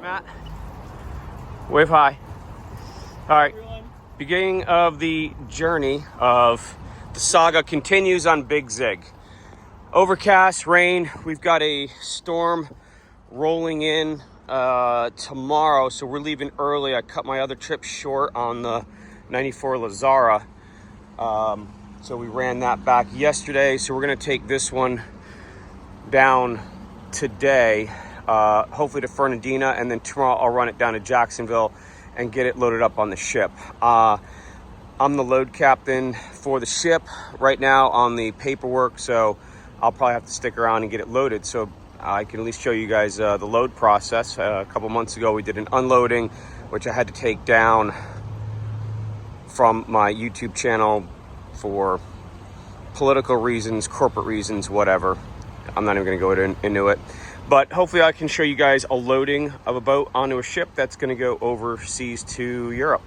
Matt. Wave high. All right. Beginning of the journey of the saga continues on Big Zig. Overcast, rain. We've got a storm rolling in tomorrow, so we're leaving early. I cut my other trip short on the 94 Lazara. So we ran that back yesterday. So we're going to take this one down today, hopefully to Fernandina, and then tomorrow I'll run it down to Jacksonville and get it loaded up on the ship. I'm the load captain for the ship right now on the paperwork, so I'll probably have to stick around and get it loaded so I can at least show you guys the load process. A couple months ago we did an unloading, which I had to take down from my YouTube channel for political reasons, corporate reasons, whatever. I'm not even going to go into it. But hopefully I can show you guys a loading of a boat onto a ship that's going to go overseas to Europe.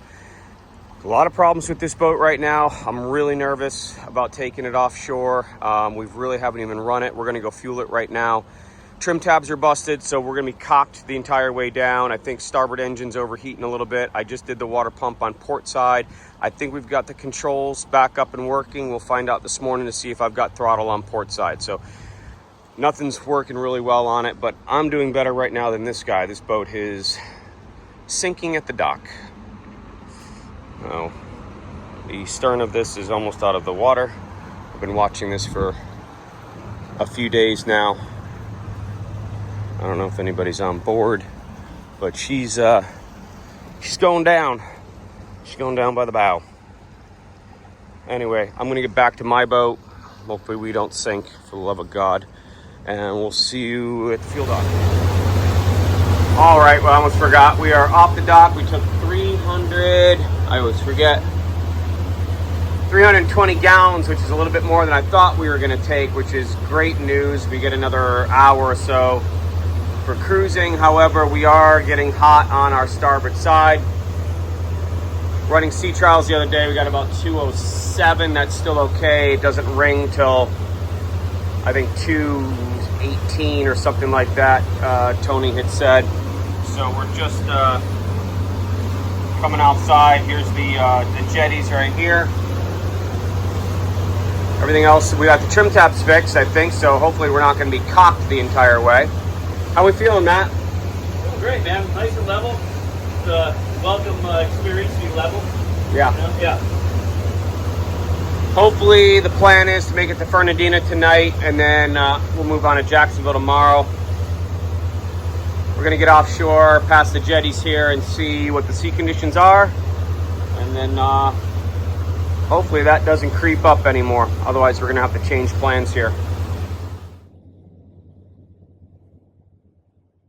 A lot of problems with this boat right now. I'm really nervous about taking it offshore. We really haven't even run it. We're going to go fuel it right now. Trim tabs are busted, so we're going to be cocked the entire way down. I think starboard engine's overheating a little bit. I just did the water pump on port side. I think we've got the controls back up and working. We'll find out this morning to see if I've got throttle on port side. So nothing's working really well on it, but I'm doing better right now than this guy. This boat is sinking at the dock. Oh, the stern of this is almost out of the water. I've been watching this for a few days now. I don't know if anybody's on board, but she's going down. She's going down by the bow. Anyway, I'm gonna get back to my boat. Hopefully we don't sink, for the love of God. And we'll see you at the fuel dock. All right, well, I almost forgot. We are off the dock. We took 320 gallons, which is a little bit more than I thought we were gonna take, which is great news. We get another hour or so for cruising. However, we are getting hot on our starboard side. Running sea trials the other day, we got about 207. That's still okay. It doesn't ring till I think 2:18 or something like that, Tony had said. So we're just coming outside. Here's the jetties right here. Everything else, we got the trim tabs fixed, I think, so hopefully we're not going to be cocked the entire way. How we feeling, Matt? Feeling great, man. Nice and level. It's a welcome experience to be level. Yeah. You know? Yeah. Hopefully the plan is to make it to Fernandina tonight, and then we'll move on to Jacksonville tomorrow. We're gonna get offshore, past the jetties here, and see what the sea conditions are. And then hopefully that doesn't creep up anymore. Otherwise we're gonna have to change plans here.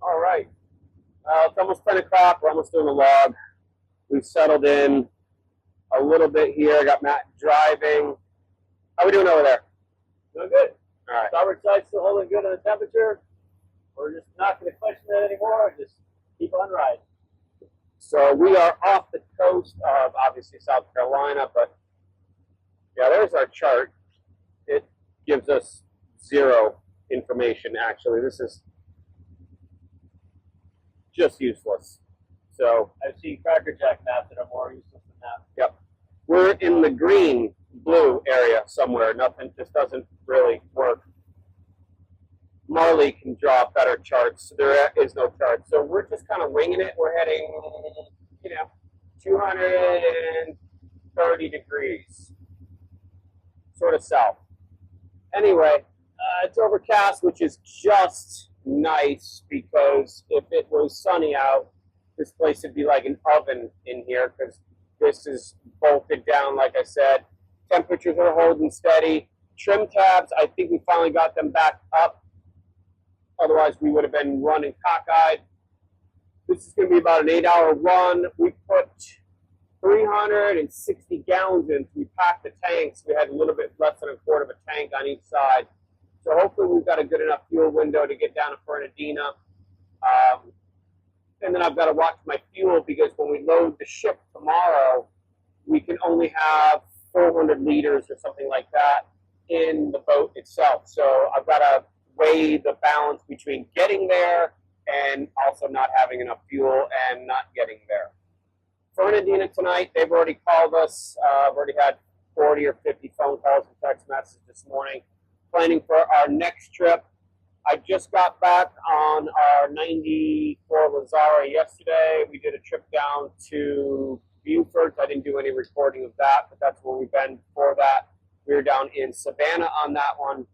All right, it's almost 10 o'clock. We're almost doing the log. We've settled in a little bit here. I got Matt driving. How we doing over there? Doing good. All right. Starboard side still holding good on the temperature. We're just not going to question that anymore. Just keep on riding. So we are off the coast of obviously South Carolina, but yeah, there's our chart. It gives us zero information actually. This is just useless. So I've seen Cracker Jack maps that are more useless than that. yep. We're in the green, blue area somewhere. Nothing just doesn't really work. Marley can draw better charts. There is no chart. So we're just kind of winging it. We're heading, 230 degrees, sort of south. Anyway, it's overcast, which is just nice because if it was sunny out, this place would be like an oven in here because this is bolted down, like I said. Temperatures are holding steady. Trim tabs, I think we finally got them back up. Otherwise, we would have been running cockeyed. This is going to be about an 8-hour run. We put 360 gallons in. We packed the tanks. We had a little bit less than a quart of a tank on each side. So hopefully we've got a good enough fuel window to get down to Fernandina. And then I've got to watch my fuel because when we load the ship tomorrow, we can only have 400 liters or something like that in the boat itself. So I've got to weigh the balance between getting there and also not having enough fuel and not getting there. Fernandina tonight, they've already called us. I've already had 40 or 50 phone calls and text messages this morning, planning for our next trip. I just got back on our 94 Lazara yesterday. We did a trip down to Beaufort. I didn't do any recording of that, but that's where we've been before that. We were down in Savanna on that one.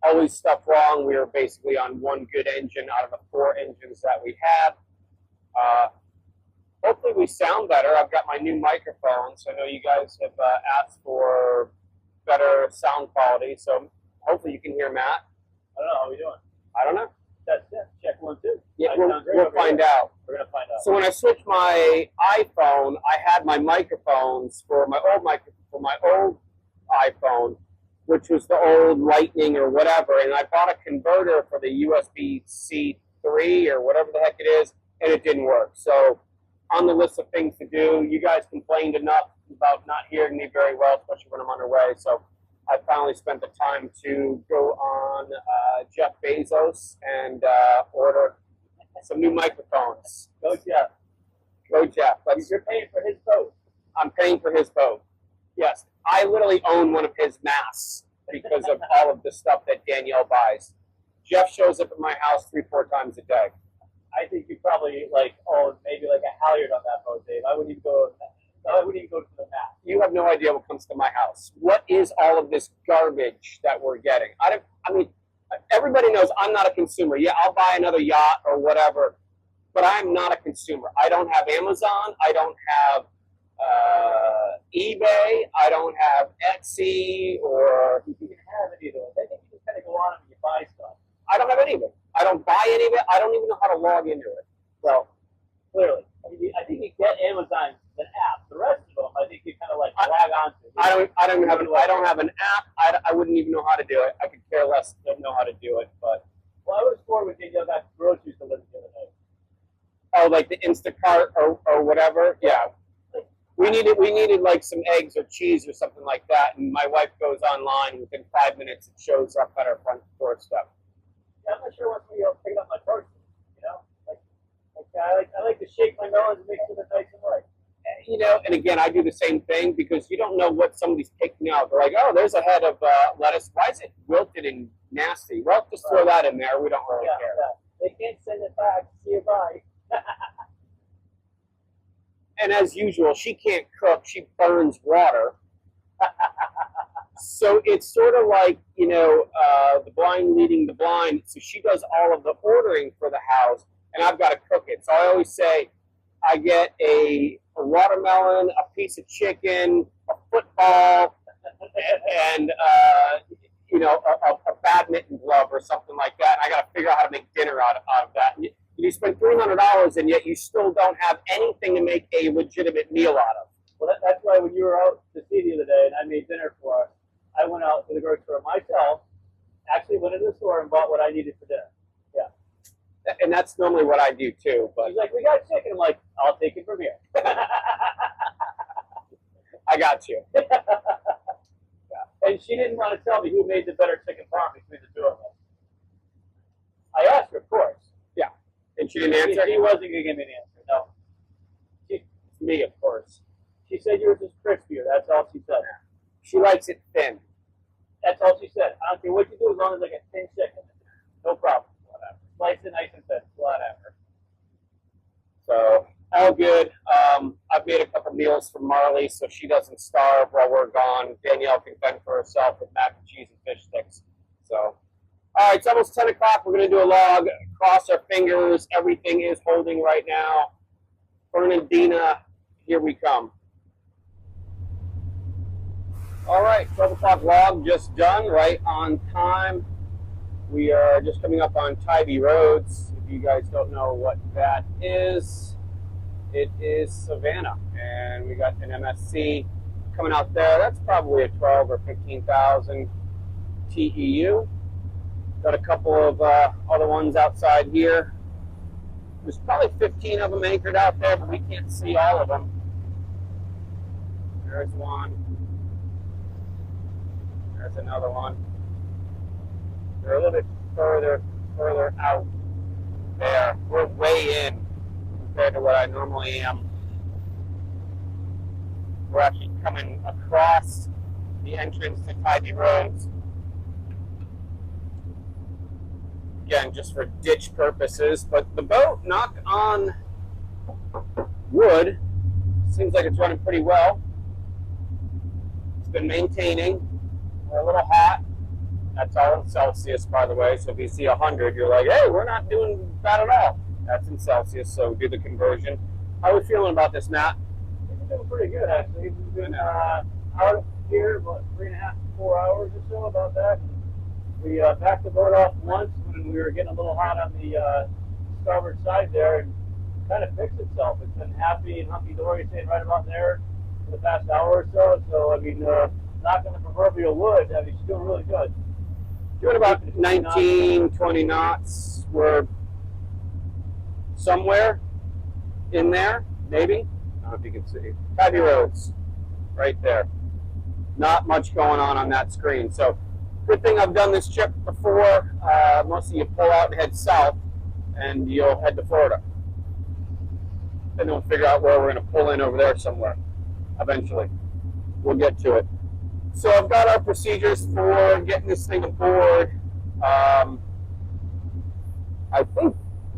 Always stuff wrong. We were basically on one good engine out of the 4 engines that we had. Hopefully we sound better. I've got my new microphones. I know you guys have asked for better sound quality, so hopefully you can hear Matt. I don't know. How are we doing? I don't know. That's it. Check 1, 2. Yeah, we'll find out. We're going to find out. So when I switched my iPhone, I had my microphones for my old iPhone, which was the old Lightning or whatever, and I bought a converter for the USB-C 3 or whatever the heck it is, and it didn't work. So on the list of things to do, you guys complained enough about not hearing me very well, especially when I'm underway. So I finally spent the time to go on Jeff Bezos and order some new microphones. Go Jeff. Go Jeff. You're paying for his boat. I'm paying for his boat. Yes. I literally own one of his masts because of all of the stuff that Danielle buys. Jeff shows up at my house 3-4 times a day. I think you probably maybe a halyard on that boat, Dave. I wouldn't even go to the map. You have no idea what comes to my house. What is all of this garbage that we're getting? I mean, everybody knows I'm not a consumer. Yeah, I'll buy another yacht or whatever, but I'm not a consumer. I don't have Amazon. I don't have eBay. I don't have Etsy or. You can have any of those. I think you just kind of go on and you buy stuff. I don't have any of it. I don't buy any of it. I don't even know how to log into it. Well, clearly. I think you get Amazon an app. The rest of them, I think you kind of lag onto. I don't have an app. I wouldn't even know how to do it. I could care less to know how to do it. But I was bored when Danielle got groceries delivered the other day. Oh, like the Instacart or whatever. Yeah, we needed like some eggs or cheese or something like that, and my wife goes online within 5 minutes. It shows up at our front doorstep. Yeah, I'm not sure once we pick up my parcel. I like to shake my melons and make sure they're nice and right. And again, I do the same thing because you don't know what somebody's picking out. They're like, oh, there's a head of lettuce. Why is it wilted and nasty? Well, just throw that in there. We don't really care. Yeah. They can't send it back. See you bye. And as usual, she can't cook. She burns water. So it's sort of like, the blind leading the blind. So she does all of the ordering for the house, and I've got to cook it. So I always say I get a watermelon, a piece of chicken, a football, and a badminton glove or something like that. I got to figure out how to make dinner out of that. And you spend $300 and yet you still don't have anything to make a legitimate meal out of. Well, that's why when you were out to sea the other day and I made dinner for us, I went out to the grocery store myself, actually went into the store and bought what I needed for dinner. Yeah. And that's normally what I do too. But she's like, we got chicken. I'm like, I'll take it from here. I got you. Yeah. And she didn't want to tell me who made the better chicken parm between the two of us. I asked her, of course. Yeah. And she didn't answer? She wasn't going to give me an answer, no. Me, of course. She said yours is crispier. That's all she said. She likes it thin. That's all she said. I don't care what you do as long as I get thin chicken. No problem. Whatever. Slice it nice and thin. Whatever. So, all good. I've made a couple meals for Marley so she doesn't starve while we're gone. Danielle can fend for herself with mac and cheese and fish sticks. So, all right, it's almost 10 o'clock. We're going to do a log. Cross our fingers. Everything is holding right now. Fernandina, here we come. All right, 12 o'clock log just done, right on time. We are just coming up on Tybee Roads. If you guys don't know what that is, it is Savanna. And we got an MSC coming out there. That's probably a 12 or 15,000 TEU. Got a couple of other ones outside here. There's probably 15 of them anchored out there, but we can't see all of them. There's one. There's another one. They're a little bit further out. there. We're way in compared to what I normally am. We're actually coming across the entrance to Tybee Roads. Again, just for ditch purposes, but the boat, knock on wood, seems like it's running pretty well. It's been maintaining. We're a little hot. That's all in Celsius, by the way. So if you see 100, you're like, hey, we're not doing bad at all. That's in Celsius, so do the conversion. How are we feeling about this, Matt? We've been pretty good, actually. We've been out here about 3.5 to 4 hours or so, about that. We backed the boat off once when we were getting a little hot on the starboard side there, and kind of fixed itself. It's been happy and hunky-dory, staying right about there for the past hour or so. So, I mean, knocking the proverbial wood, I mean, she's doing really good. Doing about 19, 20 knots. We're somewhere in there, maybe. I don't know if you can see. Tybee Roads, right there. Not much going on that screen. So, good thing I've done this trip before. Most of you pull out and head south, and you'll head to Florida. Then we'll figure out where we're going to pull in over there somewhere. Eventually, we'll get to it. So I've got our procedures for getting this thing aboard. I don't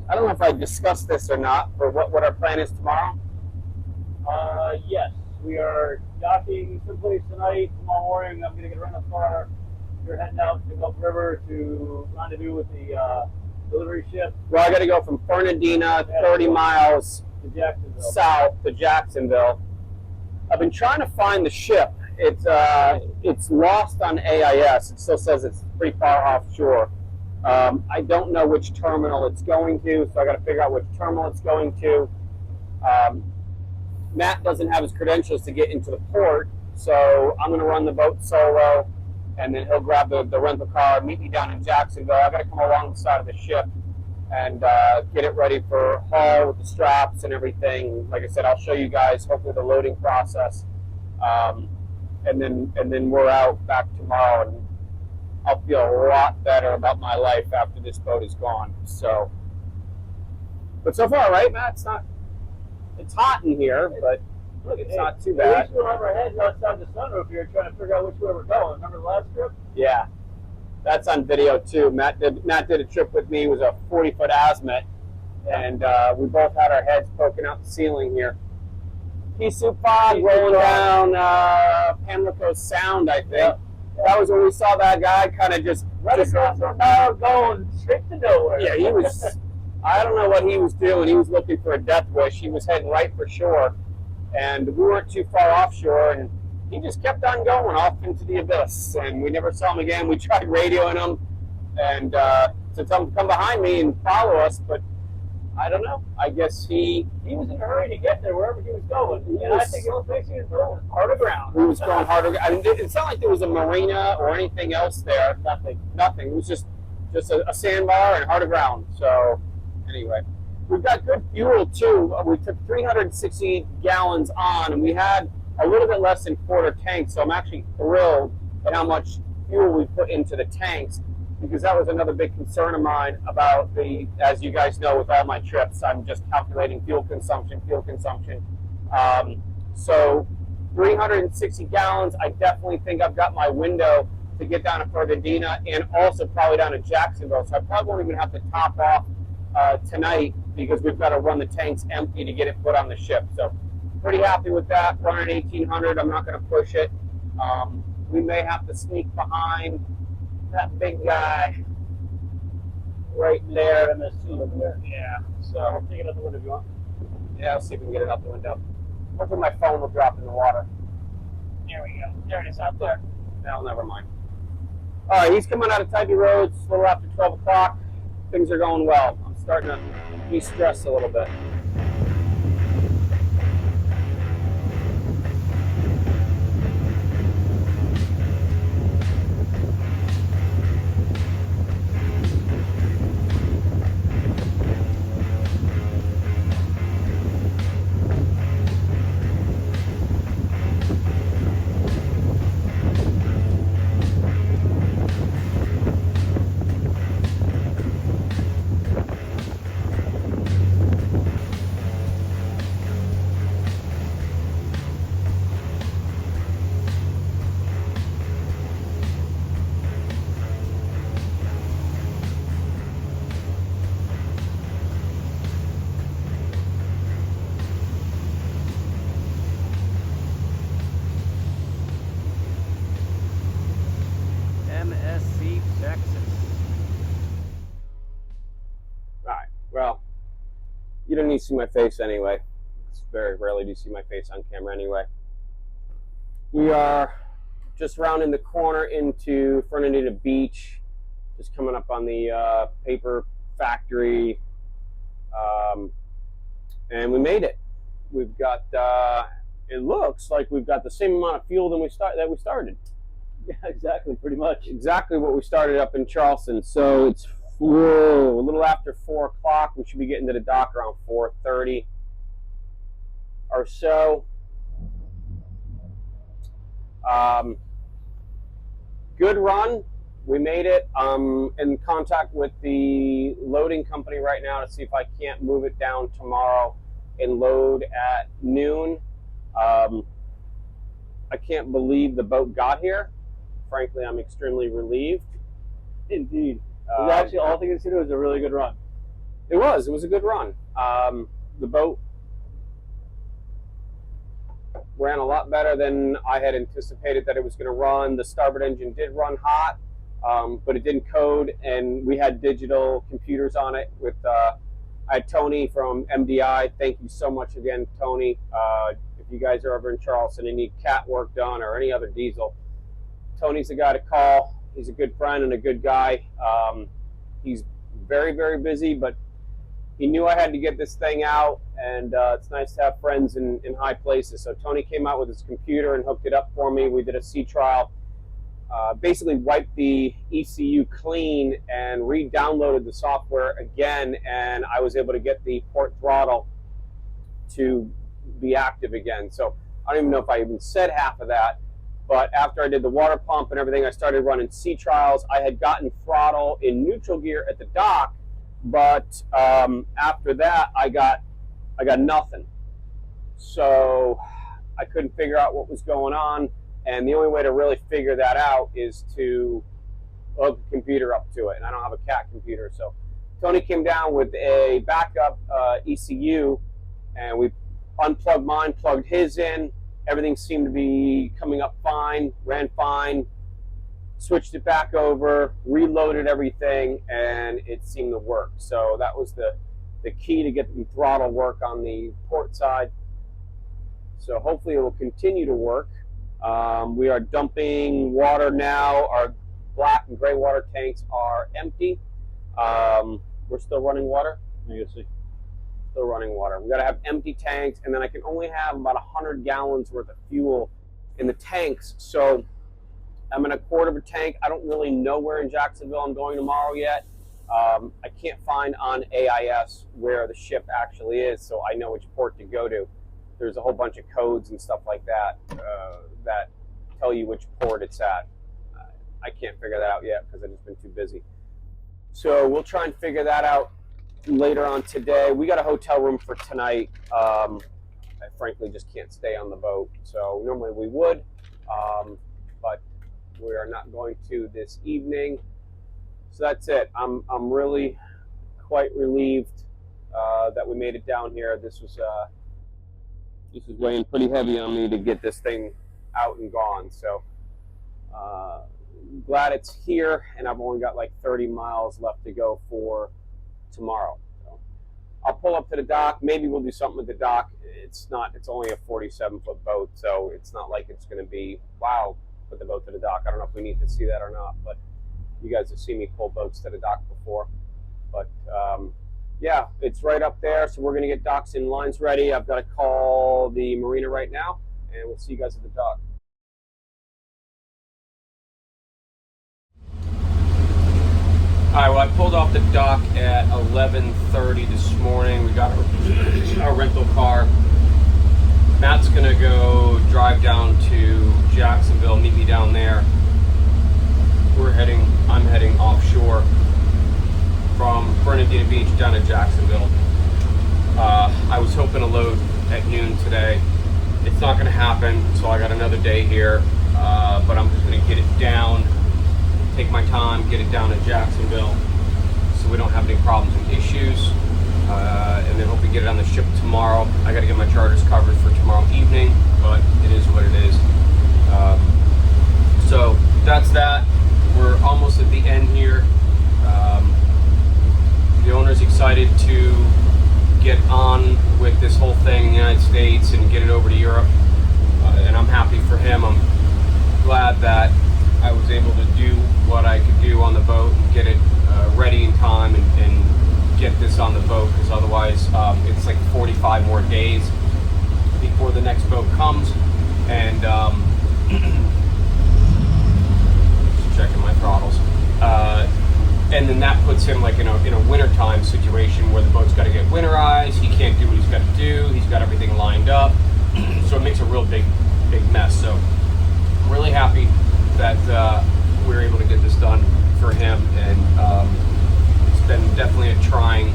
know if I discussed this or not, for what our plan is tomorrow. Yes, we are docking someplace tonight. Tomorrow morning, I'm going to get a rental car. We're heading out to Gulf River to rendezvous with the delivery ship. Well, I got to go from Fernandina, 30 miles to Jacksonville. South to Jacksonville. I've been trying to find the ship. It's lost on AIS. It still says it's pretty far offshore. I don't know which terminal it's going to, so I got to figure out which terminal it's going to. Matt doesn't have his credentials to get into the port, so I'm going to run the boat solo, and then he'll grab the rental car, meet me down in Jacksonville. I got to come along the side of the ship and get it ready for haul with the straps and everything. Like I said, I'll show you guys hopefully the loading process. And then we're out back tomorrow, and I'll feel a lot better about my life after this boat is gone. So, but so far, right, Matt? It's hot in here, but look, it's not too bad. At least we'll have our heads outside the sunroof here, trying to figure out which way we're going. Remember the last trip? Yeah, that's on video too. Matt did a trip with me. It was a 40-foot azimuth, and we both had our heads poking out the ceiling here. Pea soup fog rolling down Pamlico Sound, I think. Yeah. That was when we saw that guy kind of just across the tower going straight to nowhere. Yeah, he was, I don't know what he was doing. He was looking for a death wish. He was heading right for shore, and we weren't too far offshore, and he just kept on going off into the abyss, and we never saw him again. We tried radioing him and to tell him to come behind me and follow us, but I don't know. I guess he was in a hurry to get there wherever he was going. I think it was basically going harder ground. He was going harder. I mean, it's not like there was a marina or anything else there. Nothing. It was just a sandbar and harder ground. So anyway, we've got good fuel too. We took 360 gallons on, and we had a little bit less than quarter tanks. So I'm actually thrilled at how much fuel we put into the tanks, because that was another big concern of mine about as you guys know, with all my trips, I'm just calculating fuel consumption. So 360 gallons, I definitely think I've got my window to get down to Fernandina and also probably down to Jacksonville. So I probably won't even have to top off tonight, because we've got to run the tanks empty to get it put on the ship. So pretty happy with that. Running 1800, I'm not going to push it. We may have to sneak behind that big guy right there. Yeah. So take it out the window if you want. Yeah, I'll see if we can get it out the window. Hopefully my phone will drop in the water. There we go. There it is out there. No, never mind. All right, he's coming out of Tybee Roads a little after 12 o'clock. Things are going well. I'm starting to be stressed a little bit. Tennessee, Texas. All right. Well, you don't need to see my face anyway. It's very rarely do you see my face on camera anyway. We are just rounding the corner into Fernandina Beach, just coming up on the paper factory, and we made it. We've got. It looks like we've got the same amount of fuel than we started. Yeah, exactly. Pretty much. Exactly what we started up in Charleston. So it's a little after 4 o'clock. We should be getting to the dock around 4:30 or so. Good run. We made it. I'm in contact with the loading company right now to see if I can't move it down tomorrow and load at noon. I can't believe the boat got here. Frankly, I'm extremely relieved. Indeed. It was actually, all things considered, was a really good run. It was a good run. The boat ran a lot better than I had anticipated that it was going to run. The starboard engine did run hot, but it didn't code, and we had digital computers on it with I had Tony from MDI. Thank you so much again, Tony. If you guys are ever in Charleston and need cat work done or any other diesel, Tony's the guy to call. He's a good friend and a good guy. He's very, very busy, but he knew I had to get this thing out, and it's nice to have friends in high places. So Tony came out with his computer and hooked it up for me. We did a sea trial. Basically wiped the ECU clean and re-downloaded the software again, and I was able to get the port throttle to be active again. So I don't even know if I even said half of that, but after I did the water pump and everything, I started running sea trials. I had gotten throttle in neutral gear at the dock, but after that I got nothing. So I couldn't figure out what was going on. And the only way to really figure that out is to hook the computer up to it. And I don't have a cat computer. So Tony came down with a backup ECU, and we unplugged mine, plugged his in. Everything seemed to be coming up fine, ran fine. Switched it back over, reloaded everything, and it seemed to work. So that was the key to get the throttle work on the port side. So hopefully it will continue to work. We are dumping water now. Our black and gray water tanks are empty. We're still running water. You can see. Still running water. We got to have empty tanks, and then I can only have about 100 gallons worth of fuel in the tanks. So I'm in a quarter of a tank. I don't really know where in Jacksonville I'm going tomorrow yet. I can't find on AIS where the ship actually is, so I know which port to go to. There's a whole bunch of codes and stuff like that that tell you which port it's at. I can't figure that out yet because I've just been too busy. So we'll try and figure that out later on today. We got a hotel room for tonight. I frankly just can't stay on the boat. So normally we would, but we are not going to this evening. So that's it. I'm really quite relieved that we made it down here. This was weighing pretty heavy on me to get this thing out and gone. So glad it's here, and I've only got like 30 miles left to go for tomorrow. So I'll pull up to the dock. Maybe we'll do something with the dock. It's only a 47-foot boat, so it's not like it's going to be, wow, put the boat to the dock. I don't know if we need to see that or not, but you guys have seen me pull boats to the dock before. But yeah, it's right up there, so we're going to get docks and lines ready. I've got to call the marina right now, and we'll see you guys at the dock. All right, well, I pulled off the dock at 11:30 this morning. We got our rental car. Matt's going to go drive down to Jacksonville, meet me down there. I'm heading offshore from Fernandina Beach down to Jacksonville. I was hoping to load at noon today. It's not going to happen, so I got another day here, but I'm just going to get it down, take my time, get it down to Jacksonville so we don't have any problems and issues, and then hope we get it on the ship tomorrow. I got to get my charters covered for tomorrow evening, but it is what it is. So that's that. We're almost at the end here. The owner's excited to get on with this whole thing in the United States and get it over to Europe, and I'm happy for him. I'm glad that I was able to do what I could do on the boat and get it ready in time and get this on the boat, because otherwise it's like 45 more days before the next boat comes. And just checking my throttles. And then that puts him like in a wintertime situation where the boat's got to get winterized. He can't do what he's got to do. He's got everything lined up. So it makes a real big mess. So I'm really happy that we were able to get this done for him. And it's been definitely a trying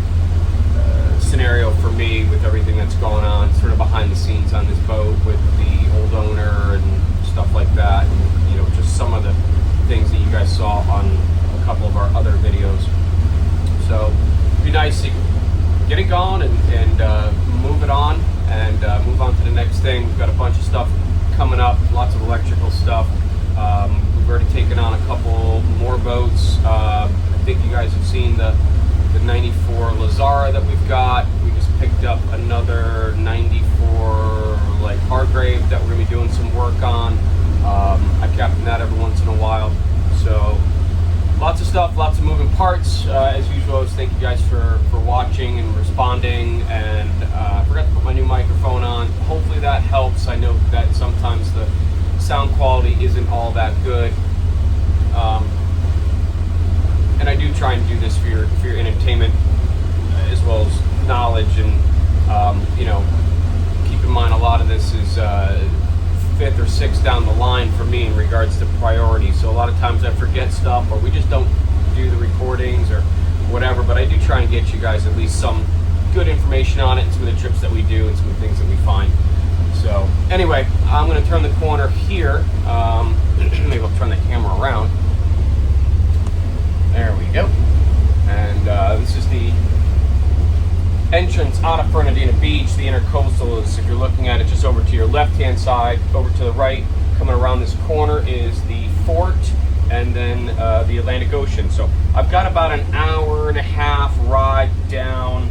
scenario for me with everything that's going on sort of behind the scenes on this boat with the old owner and stuff like that. And, you know, just some of the things that you guys saw on a couple of our other videos. So it'd be nice to get it going and move it on and move on to the next thing. We've got a bunch of stuff coming up, lots of electrical stuff. We've already taken on a couple more boats. I think you guys have seen the 94 Lazara that we've got. We just picked up another 94 like Hargrave that we're gonna be doing some work on. I captain that every once in a while. So lots of stuff, lots of moving parts. As usual, I just thank you guys for watching and responding. And I forgot to put my new microphone on. Hopefully that helps. I know that sometimes the sound quality isn't all that good. And I do try and do this for your entertainment as well as knowledge. And you know, keep in mind a lot of this is fifth or sixth down the line for me in regards to priority. So a lot of times I forget stuff, or we just don't do the recordings or whatever. But I do try and get you guys at least some good information on it and some of the trips that we do and some of the things that we find. So anyway, I'm going to turn the corner here. Maybe I'll turn the camera around. There we go. And this is the entrance out of Fernandina Beach. The intercoastal is, if you're looking at it, just over to your left-hand side. Over to the right, coming around this corner, is the fort, and then the Atlantic Ocean. So I've got about an hour and a half ride down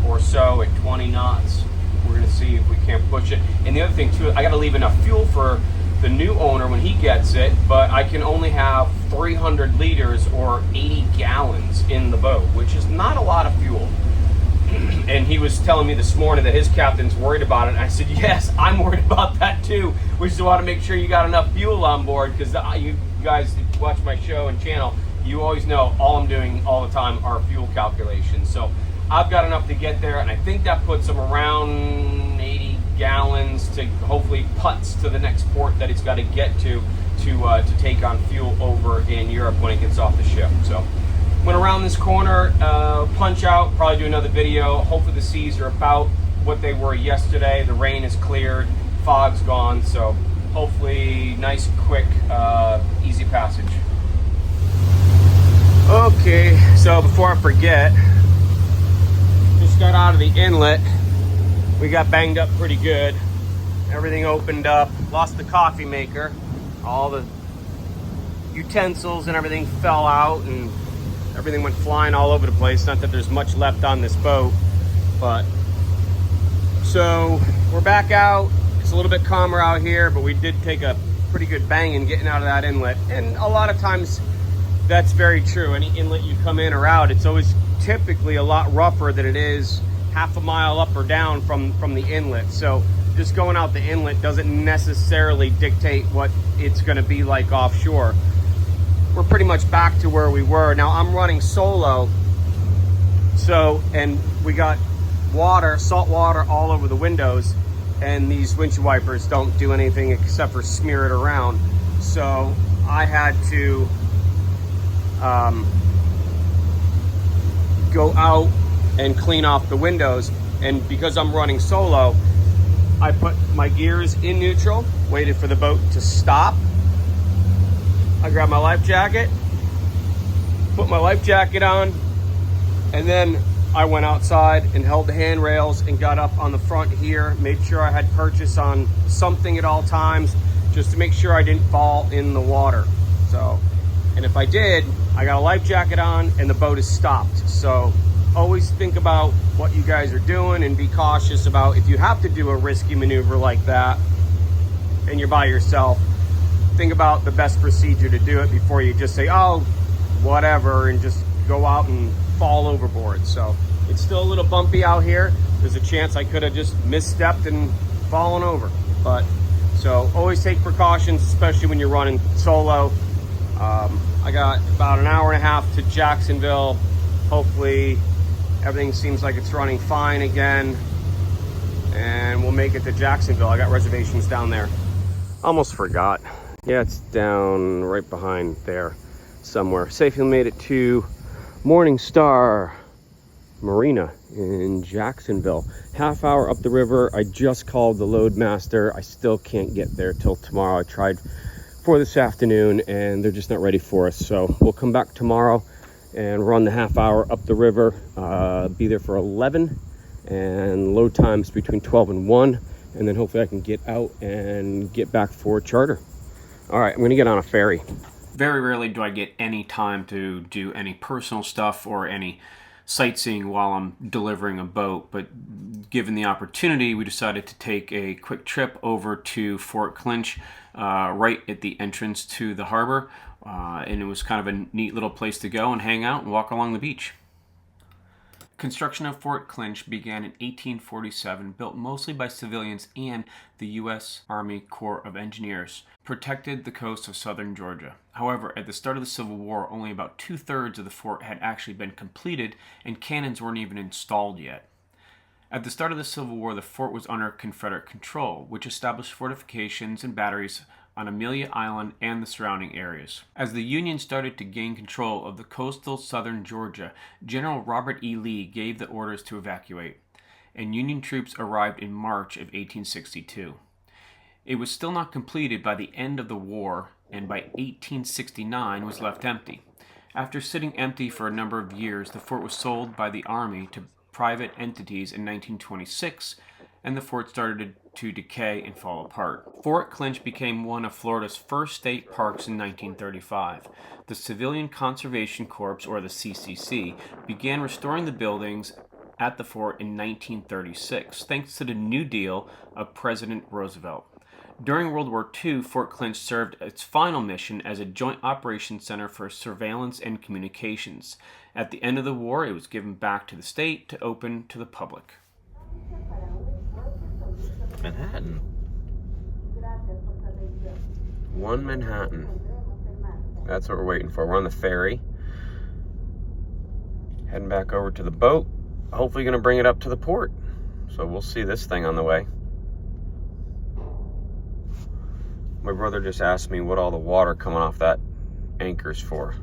or so at 20 knots. We're going to see if we can't push it. And the other thing too, I got to leave enough fuel for the new owner when he gets it, but I can only have 300 liters or 80 gallons in the boat, which is not a lot of fuel. And he was telling me this morning that his captain's worried about it. And I said, yes, I'm worried about that too. We just want to make sure you got enough fuel on board, because you guys watch my show and channel, you always know all I'm doing all the time are fuel calculations. So I've got enough to get there, and I think that puts him around 80 gallons to hopefully putts to the next port that it's got to get to take on fuel over in Europe when it gets off the ship. So went around this corner, punch out, probably do another video. Hopefully the seas are about what they were yesterday. The rain is cleared, fog's gone, so hopefully nice, quick, easy passage. Okay, so before I forget, just got out of the inlet. We got banged up pretty good. Everything opened up, lost the coffee maker. All the utensils and everything fell out, and everything went flying all over the place. Not that there's much left on this boat, but so we're back out. It's a little bit calmer out here, but we did take a pretty good banging getting out of that inlet. And a lot of times that's very true. Any inlet you come in or out, it's always typically a lot rougher than it is half a mile up or down from the inlet. So just going out the inlet doesn't necessarily dictate what it's going to be like offshore. We're pretty much back to where we were. Now I'm running solo, so, and we got water, salt water all over the windows, and these windshield wipers don't do anything except for smear it around. So I had to go out and clean off the windows. And because I'm running solo, I put my gears in neutral, waited for the boat to stop. I grabbed my life jacket, put my life jacket on, and then I went outside and held the handrails and got up on the front here, made sure I had purchase on something at all times, just to make sure I didn't fall in the water. So And if I did, I got a life jacket on and the boat is stopped. So always think about what you guys are doing and be cautious about if you have to do a risky maneuver like that and you're by yourself, think about the best procedure to do it before you just say, oh, whatever, and just go out and fall overboard. So it's still a little bumpy out here. There's a chance I could have just misstepped and fallen over. But so always take precautions, especially when you're running solo. I got about an hour and a half to Jacksonville. Hopefully everything seems like it's running fine again, and we'll make it to Jacksonville. I got reservations down there. Almost forgot. Yeah, it's down right behind there somewhere. Safely made it to Morning Star Marina in Jacksonville. Half hour up the river. I just called the loadmaster. I still can't get there till tomorrow. I tried for this afternoon and they're just not ready for us. So we'll come back tomorrow and run the half hour up the river. Be there for 11 and load times between 12 and 1. And then hopefully I can get out and get back for charter. All right, I'm gonna get on a ferry. Very rarely do I get any time to do any personal stuff or any sightseeing while I'm delivering a boat, but given the opportunity, we decided to take a quick trip over to Fort Clinch, right at the entrance to the harbor, and it was kind of a neat little place to go and hang out and walk along the beach. Construction of Fort Clinch began in 1847, built mostly by civilians and the U.S. Army Corps of Engineers, protected the coast of southern Georgia. However, at the start of the Civil War, only about 2/3 of the fort had actually been completed and cannons weren't even installed yet. At the start of the Civil War, the fort was under Confederate control, which established fortifications and batteries on Amelia Island and the surrounding areas. As the Union started to gain control of the coastal southern Georgia, General Robert E. Lee gave the orders to evacuate, and Union troops arrived in March of 1862. It was still not completed by the end of the war, and by 1869 was left empty. After sitting empty for a number of years, the fort was sold by the Army to private entities in 1926, and the fort started to decay and fall apart. Fort Clinch became one of Florida's first state parks in 1935. The Civilian Conservation Corps, or the CCC, began restoring the buildings at the fort in 1936, thanks to the New Deal of President Roosevelt. During World War II, Fort Clinch served its final mission as a joint operations center for surveillance and communications. At the end of the war, it was given back to the state to open to the public. Manhattan. One Manhattan. That's what we're waiting for. We're on the ferry. Heading back over to the boat. Hopefully going to bring it up to the port. So we'll see this thing on the way. My brother just asked me what all the water coming off that anchor's for.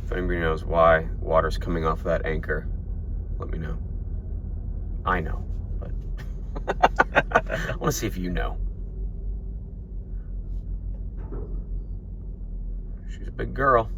If anybody knows why water's coming off that anchor, let me know. I know, but I want to see if you know. She's a big girl.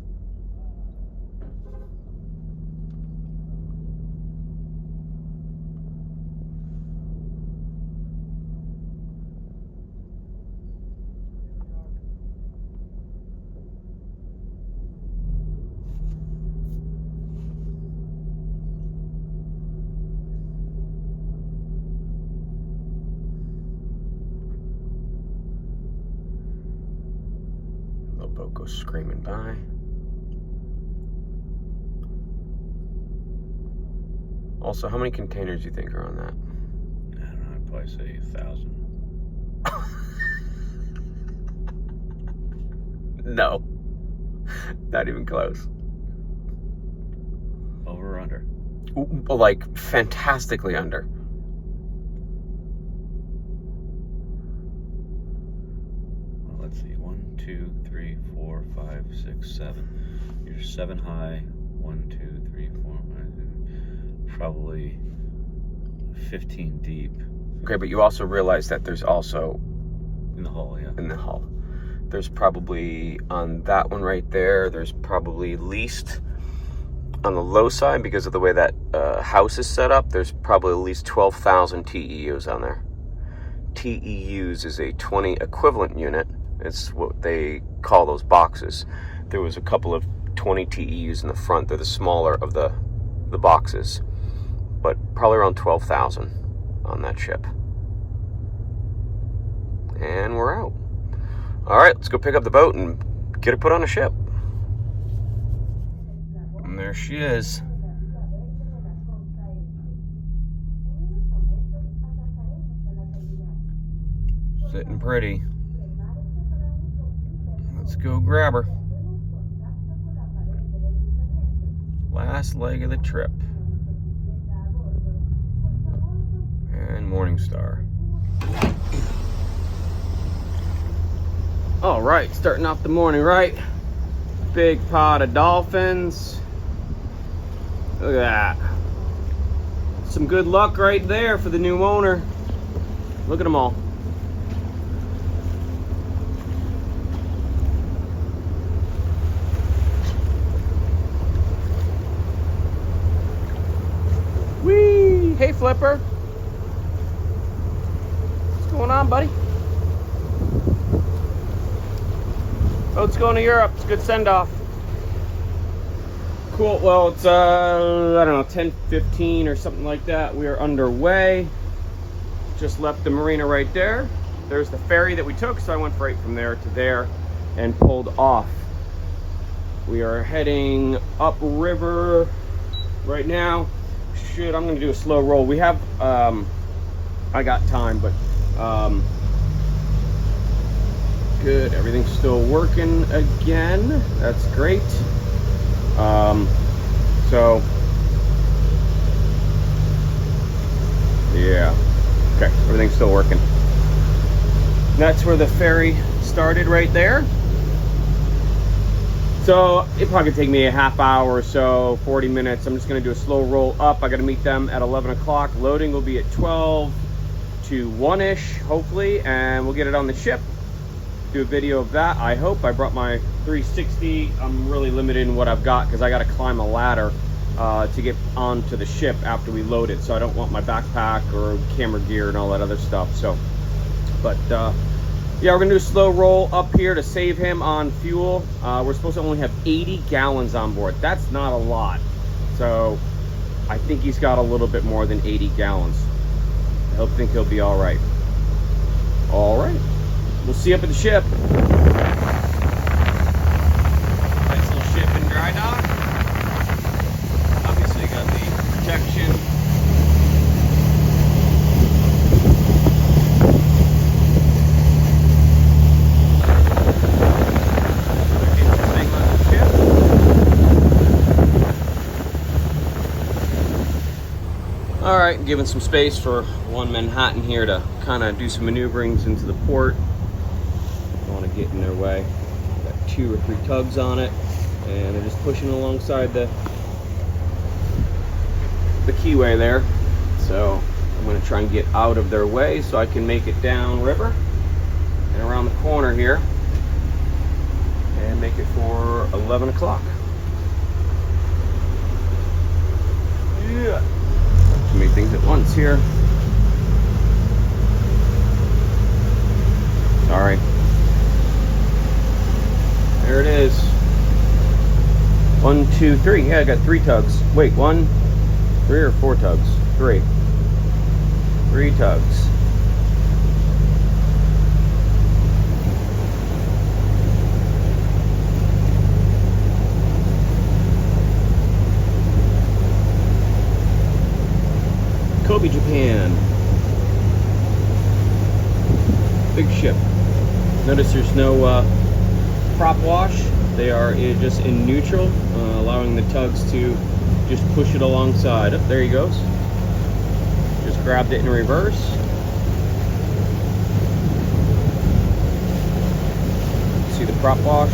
Boat goes screaming by. Also, how many containers do you think are on that? I don't know, I'd probably say 1,000. No. Not even close. Over or under? Like, fantastically under. Well, let's see. 1, 2, 3, 4, 5, 6, 7. You're 7 high. 1, 2, 3, 4, 5. Probably 15 deep. Okay, but you also realize that there's also In the hull, yeah. in the hull. There's probably, on that one right there, there's probably at least, on the low side, because of the way that house is set up, there's probably at least 12,000 TEUs on there. TEUs is a 20 equivalent unit. It's what they call those boxes. there was a couple of 20 TEUs in the front. They're the smaller of the boxes, but probably around 12,000 on that ship. And we're out. All right, let's go pick up the boat and get her put on a ship. And there she is. Sitting pretty. Let's go grab her. Last leg of the trip. And Morningstar. All right, starting off the morning right. Big pod of dolphins. Look at that. Some good luck right there for the new owner. Look at them all. Whee! Hey, Flipper. What's going on, buddy? Boat's going to Europe. It's a good send-off. Cool. Well, it's, I don't know, 10:15 or something like that. We are underway. Just left the marina right there. There's the ferry that we took, so I went right from there to there and pulled off. We are heading upriver right now. Shit, I'm going to do a slow roll. We have, I got time, but, good, everything's still working again. That's great. So yeah, okay, everything's still working. That's where the ferry started right there. So it probably could take me a half hour or so, 40 minutes. I'm just gonna do a slow roll up. I gotta meet them at 11 o'clock. Loading will be at 12 to 1-ish, hopefully, and we'll get it on the ship. Do a video of that, I hope. I brought my 360. I'm really limited in what I've got because I got to climb a ladder to get onto the ship after we load it, so I don't want my backpack or camera gear and all that other stuff. So, but yeah, we're gonna do a slow roll up here to save him on fuel. We're supposed to only have 80 gallons on board. That's not a lot, so I think he's got a little bit more than 80 gallons. I think he'll be all right. All right. We'll see you up at the ship. Nice little ship in dry dock. Obviously got the protection. Thing on the ship. All right, giving some space for one Manhattan here to kind of do some maneuverings into the port. Get in their way. Got 2 or 3 tugs on it, and they're just pushing alongside the keyway there. So I'm going to try and get out of their way so I can make it down river and around the corner here and make it for 11 o'clock. Yeah, too many things at once here. Sorry. There it is. 1, 2, 3. Yeah, I got 3 tugs. Wait, 1, 3 or 4 tugs? 3. 3 tugs. Kobe, Japan. Big ship. Notice there's no prop wash. They are just in neutral, allowing the tugs to just push it alongside. Oh, there he goes. Just grabbed it in reverse. See the prop wash?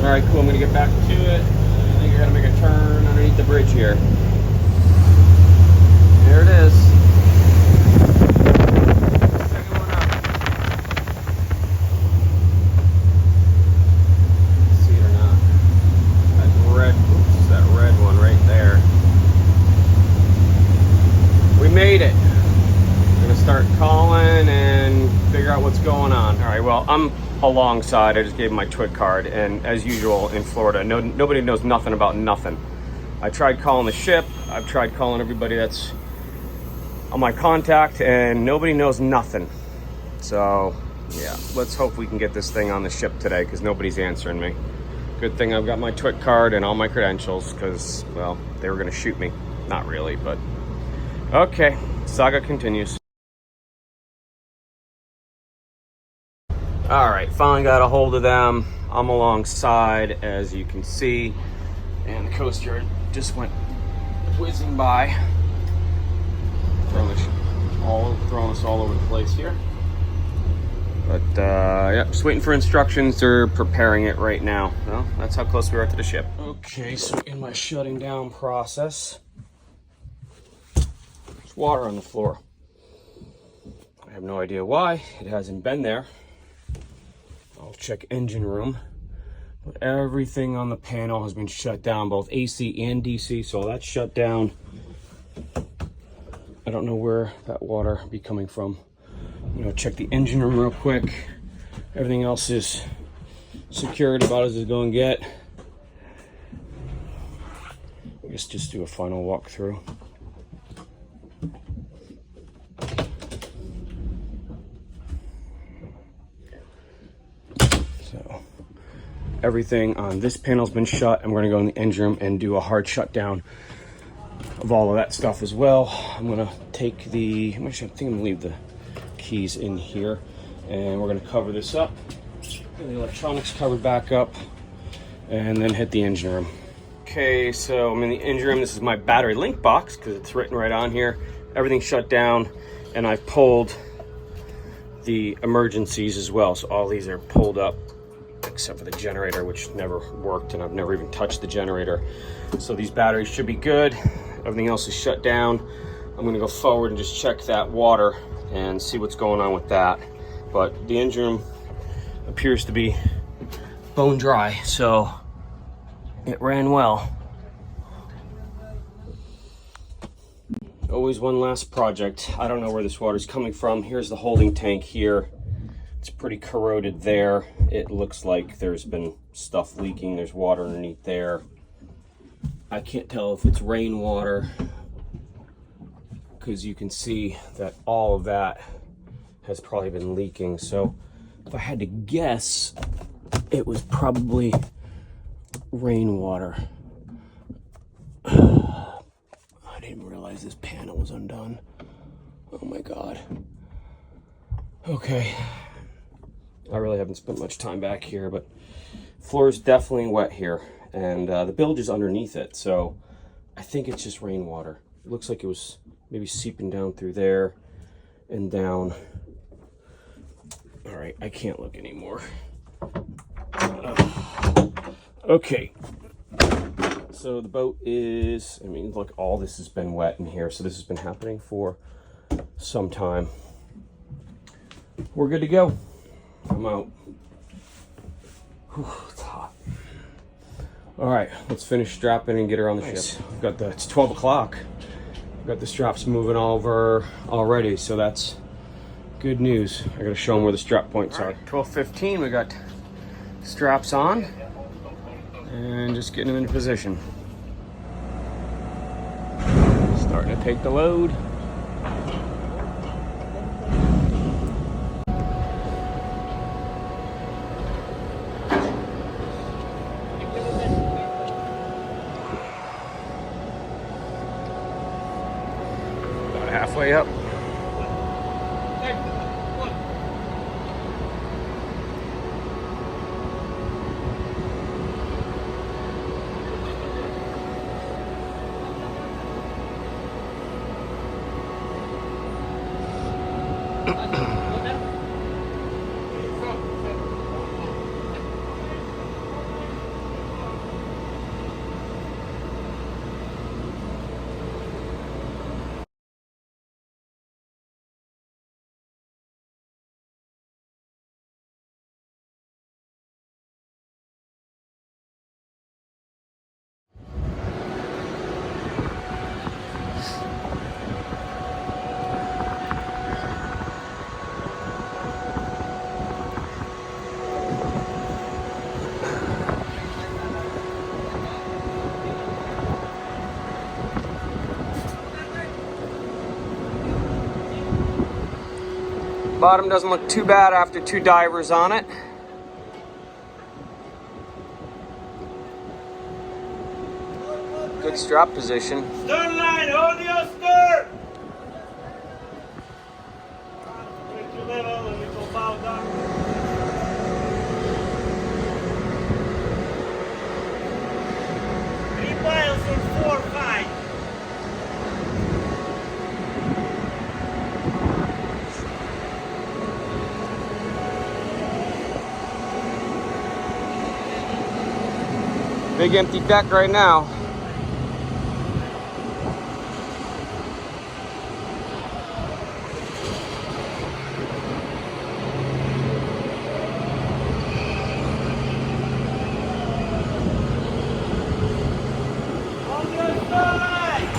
Alright, cool, I'm gonna get back to it. I think I gotta make a turn underneath the bridge here. There it is. Second one up. See it or not? That red one right there. We made it. We're gonna start calling and figure out what's going on. All right, well, I'm alongside. I just gave him my twig card, and as usual in Florida, nobody knows nothing about nothing. I tried calling the ship. I've tried calling everybody that's on my contact, and nobody knows nothing. So yeah, let's hope we can get this thing on the ship today, because nobody's answering me. Good thing I've got my twig card and all my credentials, because, well, they were gonna shoot me. Not really, but okay, saga continues. All right, finally got a hold of them. I'm alongside, as you can see, and the Coast Guard just went whizzing by, throwing us all over the place here. But yeah, just waiting for instructions. They're preparing it right now. Well, that's how close we are to the ship. Okay, so in my shutting down process, there's water on the floor. I have no idea why. It hasn't been there. I'll check engine room, but everything on the panel has been shut down, both AC and DC, so that's shut down. I don't know where that water be coming from. I'm gonna check the engine room real quick. Everything else is secured about as it's going to get. I guess just do a final walkthrough. So everything on this panel's been shut. I'm going to go in the engine room and do a hard shutdown of all of that stuff as well. I'm going to take the, I think I'm going to leave the keys in here, and we're going to cover this up, get the electronics covered back up, and then hit the engine room. Okay, so I'm in the engine room. This is my battery link box because it's written right on here. Everything's shut down, and I've pulled the emergencies as well. So all these are pulled up except for the generator, which never worked, and I've never even touched the generator. So these batteries should be good. Everything else is shut down. I'm going to go forward and just check that water and see what's going on with that. But the engine room appears to be bone dry, so it ran well. Always one last project. I don't know where this water's coming from. Here's the holding tank here. It's pretty corroded there. It looks like there's been stuff leaking. There's water underneath there. I can't tell if it's rainwater, because you can see that all of that has probably been leaking. So if I had to guess, it was probably rainwater. I didn't realize this panel was undone. Oh my God. Okay. I really haven't spent much time back here, but floor is definitely wet here, and the bilge is underneath it. So I think it's just rainwater. It looks like it was maybe seeping down through there and down. All right, I can't look anymore. Okay, so the boat is, I mean, look, all this has been wet in here, so this has been happening for some time. We're good to go. I'm out. Whew, it's hot. All right, let's finish strapping and get her on the ship. I've got it's 12 o'clock. Got the straps moving over already, so that's good news. I gotta show them where the strap points are. 12:15, we got straps on and just getting them into position. Starting to take the load. Halfway up. Bottom doesn't look too bad after 2 divers on it. Good strap position. Stern line, hold your stern! Break your level and we go bow down. 3 miles or 4, 5. Big empty deck right now. On your side!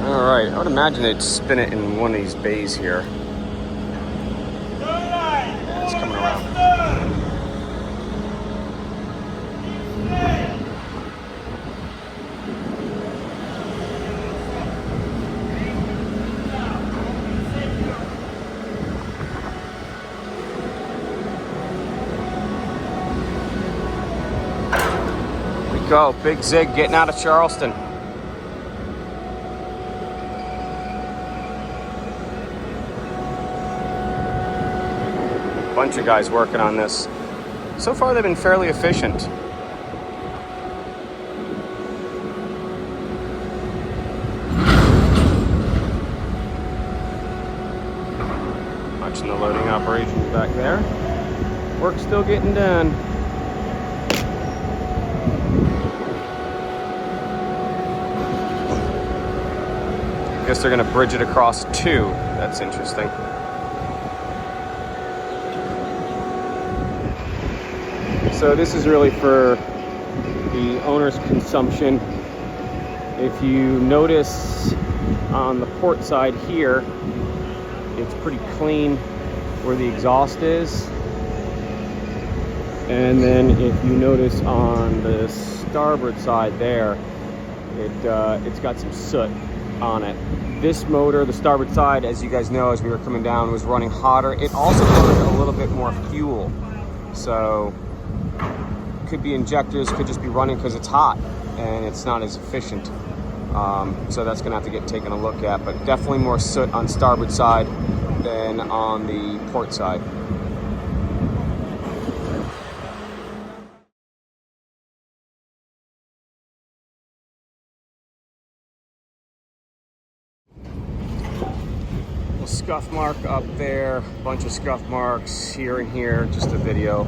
Alright, I would imagine they'd spin it in one of these bays here. Yeah, it's coming around. Here we go, big zig getting out of Charleston. Bunch of guys working on this. So far they've been fairly efficient. Watching the loading operations back there. Work's still getting done. I guess they're gonna bridge it across 2. That's interesting. So this is really for the owner's consumption. If you notice on the port side here, it's pretty clean where the exhaust is. And then if you notice on the starboard side there, it's got some soot on it. This motor, the starboard side, as you guys know, as we were coming down, was running hotter. It also burned a little bit more fuel. So could be injectors, could just be running because it's hot and it's not as efficient. So that's gonna have to get taken a look at, but definitely more soot on starboard side than on the port side. Little scuff mark up there, bunch of scuff marks here and here, just a video.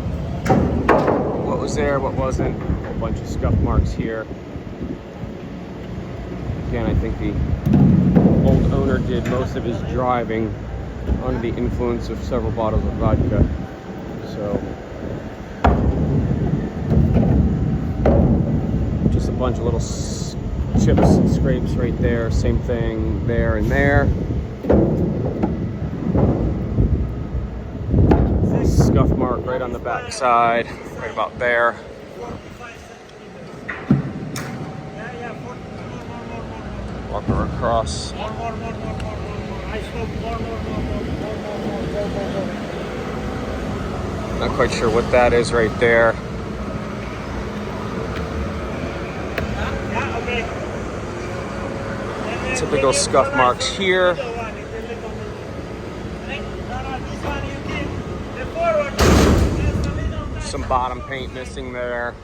What was there, what wasn't, a bunch of scuff marks here. Again, I think the old owner did most of his driving under the influence of several bottles of vodka. So, just a bunch of little chips and scrapes right there. Same thing there and there. Scuff mark right on the back side, right about there. Walk her across. Not quite sure what that is right there. Typical scuff marks here. Some bottom paint missing there.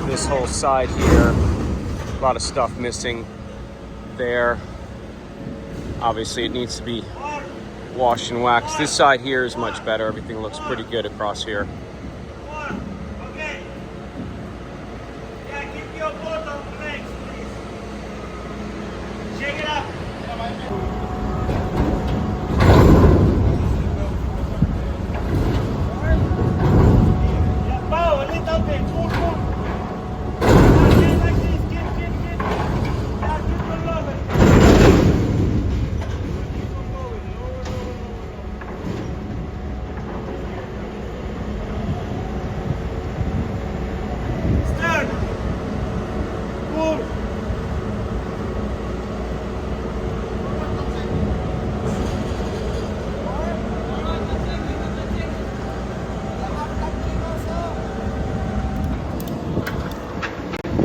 This whole side here, a lot of stuff missing there. Obviously it needs to be washed and waxed. This side here is much better. Everything looks pretty good across here. Okay. Yeah, keep your boat on flex, please. Shake it up. Yeah, bow a little bit. Pull. Like this. Get. Yeah, keep on moving. Stern. Pull.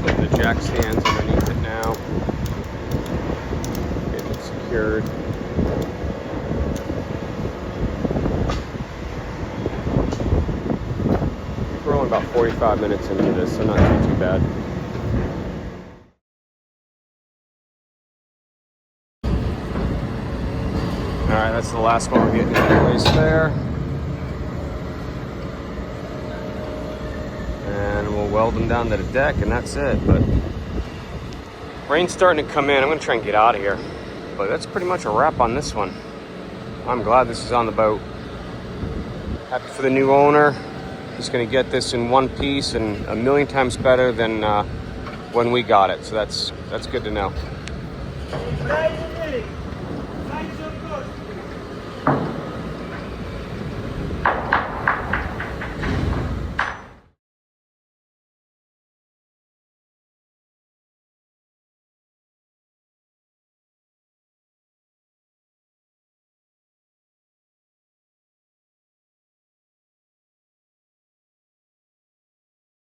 Put the jack stands underneath it now. Get it secured. We're only about 45 minutes into this, so not too bad. Alright, that's the last one we're getting in place there. And we'll weld them down to the deck, and that's it. But rain's starting to come in. I'm going to try and get out of here. But that's pretty much a wrap on this one. I'm glad this is on the boat. Happy for the new owner. He's going to get this in one piece and a million times better than when we got it. So that's good to know. Ready. Sign your boat.